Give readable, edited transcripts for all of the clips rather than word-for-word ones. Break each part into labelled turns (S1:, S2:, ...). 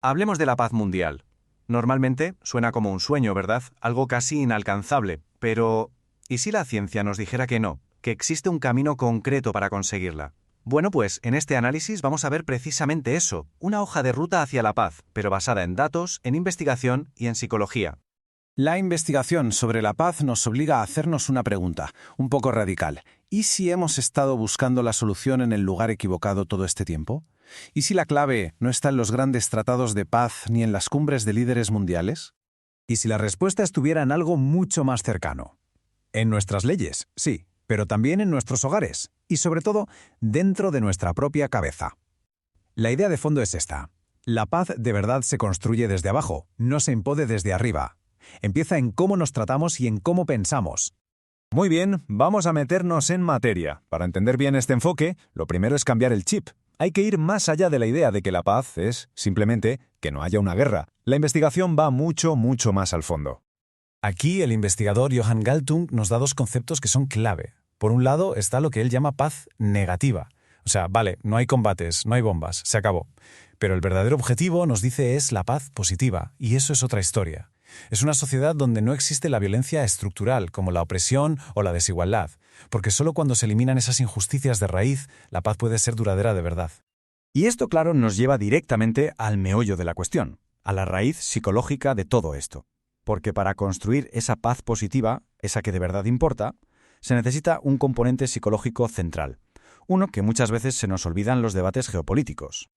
S1: Hablemos de la paz mundial. Normalmente suena como un sueño, ¿verdad? Algo casi inalcanzable. Pero, ¿y si la ciencia nos dijera que no? Que existe un camino concreto para conseguirla. Bueno, pues en este análisis vamos a ver precisamente eso, una hoja de ruta hacia la paz, pero basada en datos, en investigación y en psicología.
S2: La investigación sobre la paz nos obliga a hacernos una pregunta, un poco radical. ¿Y si hemos estado buscando la solución en el lugar equivocado todo este tiempo? ¿Y si la clave no está en los grandes tratados de paz ni en las cumbres de líderes mundiales?
S3: ¿Y si la respuesta estuviera en algo mucho más cercano? En nuestras leyes, sí, pero también en nuestros hogares, y sobre todo, dentro de nuestra propia cabeza. La idea de fondo es esta. La paz de verdad se construye desde abajo, no se impone desde arriba. Empieza en cómo nos tratamos y en cómo pensamos. Muy bien, vamos a meternos en materia. Para entender bien este enfoque, lo primero es cambiar el chip. Hay que ir más allá de la idea de que la paz es, simplemente, que no haya una guerra. La investigación va mucho más al fondo. Aquí el investigador Johan Galtung nos da dos conceptos que son clave. Por un lado está lo que él llama paz negativa. O sea, vale, no hay combates, no hay bombas, se acabó. Pero el verdadero objetivo, nos dice, es la paz positiva, y eso es otra historia. Es una sociedad donde no existe la violencia estructural, como la opresión o la desigualdad, porque solo cuando se eliminan esas injusticias de raíz, la paz puede ser duradera de verdad.
S4: Y esto, claro, nos lleva directamente al meollo de la cuestión, a la raíz psicológica de todo esto. Porque para construir esa paz positiva, esa que de verdad importa, se necesita un componente psicológico central, uno que muchas veces se nos olvida en los debates geopolíticos.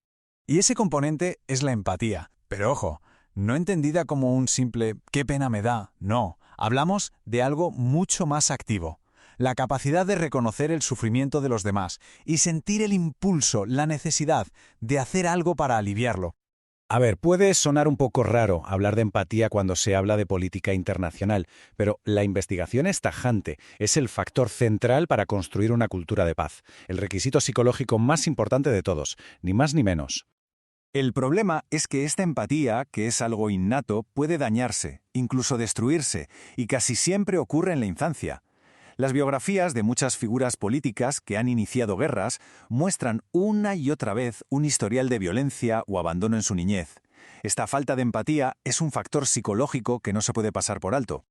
S3: Y ese componente es la empatía. Pero ojo, no entendida como un simple «qué pena me da», no. Hablamos de algo mucho más activo. La capacidad de reconocer el sufrimiento de los demás y sentir el impulso, la necesidad de hacer algo para aliviarlo.
S2: A ver, puede sonar un poco raro hablar de empatía cuando se habla de política internacional, pero la investigación es tajante, es el factor central para construir una cultura de paz, el requisito psicológico más importante de todos, ni más ni menos.
S3: El problema es que esta empatía, que es algo innato, puede dañarse, incluso destruirse, y casi siempre ocurre en la infancia. Las biografías de muchas figuras políticas que han iniciado guerras muestran una y otra vez un historial de violencia o abandono en su niñez. Esta falta de empatía es un factor psicológico que no se puede pasar por alto.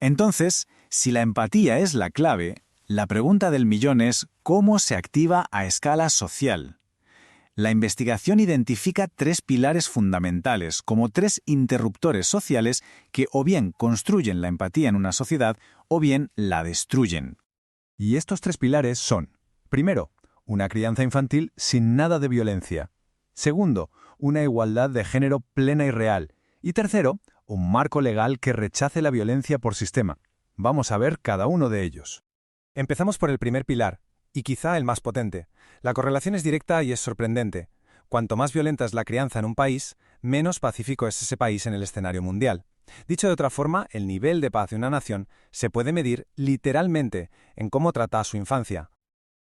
S2: Entonces, si la empatía es la clave, la pregunta del millón es ¿cómo se activa a escala social? La investigación identifica tres pilares fundamentales, como tres interruptores sociales que o bien construyen la empatía en una sociedad o bien la destruyen.
S3: Y estos tres pilares son: primero, una crianza infantil sin nada de violencia. Segundo, una igualdad de género plena y real. Y tercero, un marco legal que rechace la violencia por sistema. Vamos a ver cada uno de ellos. Empezamos por el primer pilar, y quizá el más potente. La correlación es directa y es sorprendente. Cuanto más violenta es la crianza en un país, menos pacífico es ese país en el escenario mundial. Dicho de otra forma, el nivel de paz de una nación se puede medir literalmente en cómo trata a su infancia.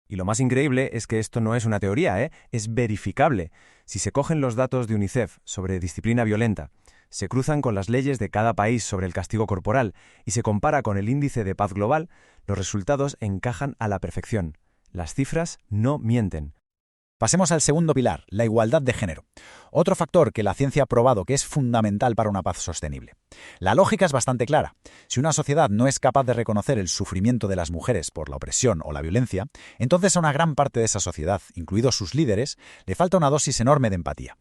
S3: Y lo más increíble es que esto no es una teoría, es verificable. Si se cogen los datos de UNICEF sobre disciplina violenta, se cruzan con las leyes de cada país sobre el castigo corporal y se compara con el índice de paz global, los resultados encajan a la perfección. Las cifras no mienten.
S5: Pasemos al segundo pilar, la igualdad de género. Otro factor que la ciencia ha probado que es fundamental para una paz sostenible. La lógica es bastante clara. Si una sociedad no es capaz de reconocer el sufrimiento de las mujeres por la opresión o la violencia, entonces a una gran parte de esa sociedad, incluidos sus líderes, le falta una dosis enorme de empatía.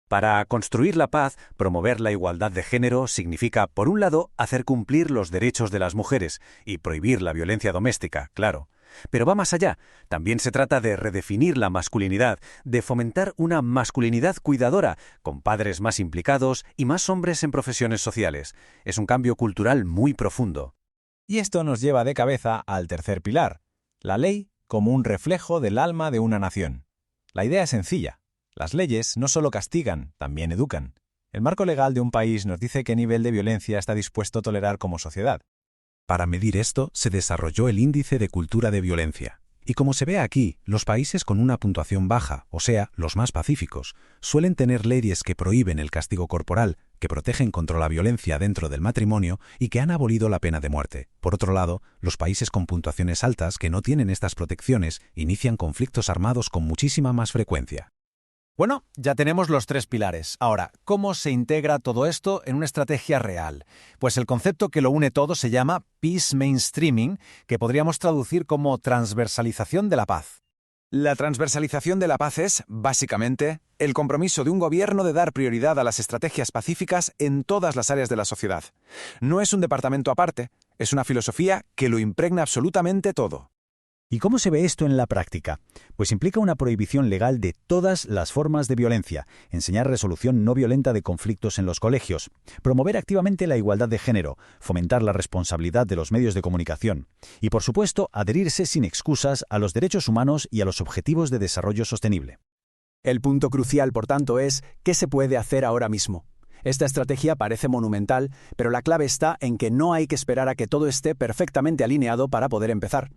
S1: Para construir la paz, promover la igualdad de género significa, por un lado, hacer cumplir los derechos de las mujeres y prohibir la violencia doméstica, claro. Pero va más allá. También se trata de redefinir la masculinidad, de fomentar una masculinidad cuidadora, con padres más implicados y más hombres en profesiones sociales. Es un cambio cultural muy profundo.
S3: Y esto nos lleva de cabeza al tercer pilar, la ley como un reflejo del alma de una nación. La idea es sencilla. Las leyes no solo castigan, también educan. El marco legal de un país nos dice qué nivel de violencia está dispuesto a tolerar como sociedad.
S2: Para medir esto, se desarrolló el índice de cultura de violencia. Y como se ve aquí, los países con una puntuación baja, o sea, los más pacíficos, suelen tener leyes que prohíben el castigo corporal, que protegen contra la violencia dentro del matrimonio y que han abolido la pena de muerte. Por otro lado, los países con puntuaciones altas que no tienen estas protecciones inician conflictos armados con muchísima más frecuencia.
S3: Bueno, ya tenemos los 3 pilares. Ahora, ¿cómo se integra todo esto en una estrategia real? Pues el concepto que lo une todo se llama Peace Mainstreaming, que podríamos traducir como transversalización de la paz. La transversalización de la paz es, básicamente, el compromiso de un gobierno de dar prioridad a las estrategias pacíficas en todas las áreas de la sociedad. No es un departamento aparte, es una filosofía que lo impregna absolutamente todo.
S5: ¿Y cómo se ve esto en la práctica? Pues implica una prohibición legal de todas las formas de violencia, enseñar resolución no violenta de conflictos en los colegios, promover activamente la igualdad de género, fomentar la responsabilidad de los medios de comunicación y, por supuesto, adherirse sin excusas a los derechos humanos y a los objetivos de desarrollo sostenible.
S6: El punto crucial, por tanto, es ¿qué se puede hacer ahora mismo? Esta estrategia parece monumental, pero la clave está en que no hay que esperar a que todo esté perfectamente alineado para poder empezar.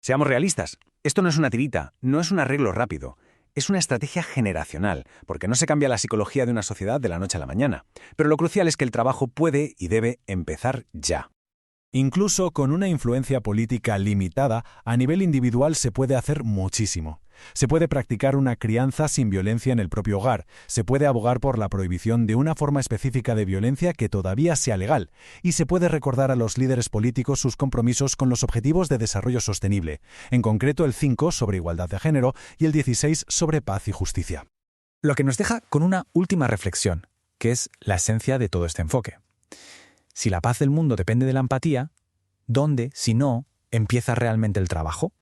S1: Seamos realistas, esto no es una tirita, no es un arreglo rápido, es una estrategia generacional, porque no se cambia la psicología de una sociedad de la noche a la mañana. Pero lo crucial es que el trabajo puede y debe empezar ya.
S4: Incluso con una influencia política limitada, a nivel individual se puede hacer muchísimo. Se puede practicar una crianza sin violencia en el propio hogar, se puede abogar por la prohibición de una forma específica de violencia que todavía sea legal, y se puede recordar a los líderes políticos sus compromisos con los Objetivos de Desarrollo Sostenible, en concreto el 5 sobre igualdad de género y el 16 sobre paz y justicia.
S3: Lo que nos deja con una última reflexión, que es la esencia de todo este enfoque. Si la paz del mundo depende de la empatía, ¿dónde, si no, empieza realmente el trabajo?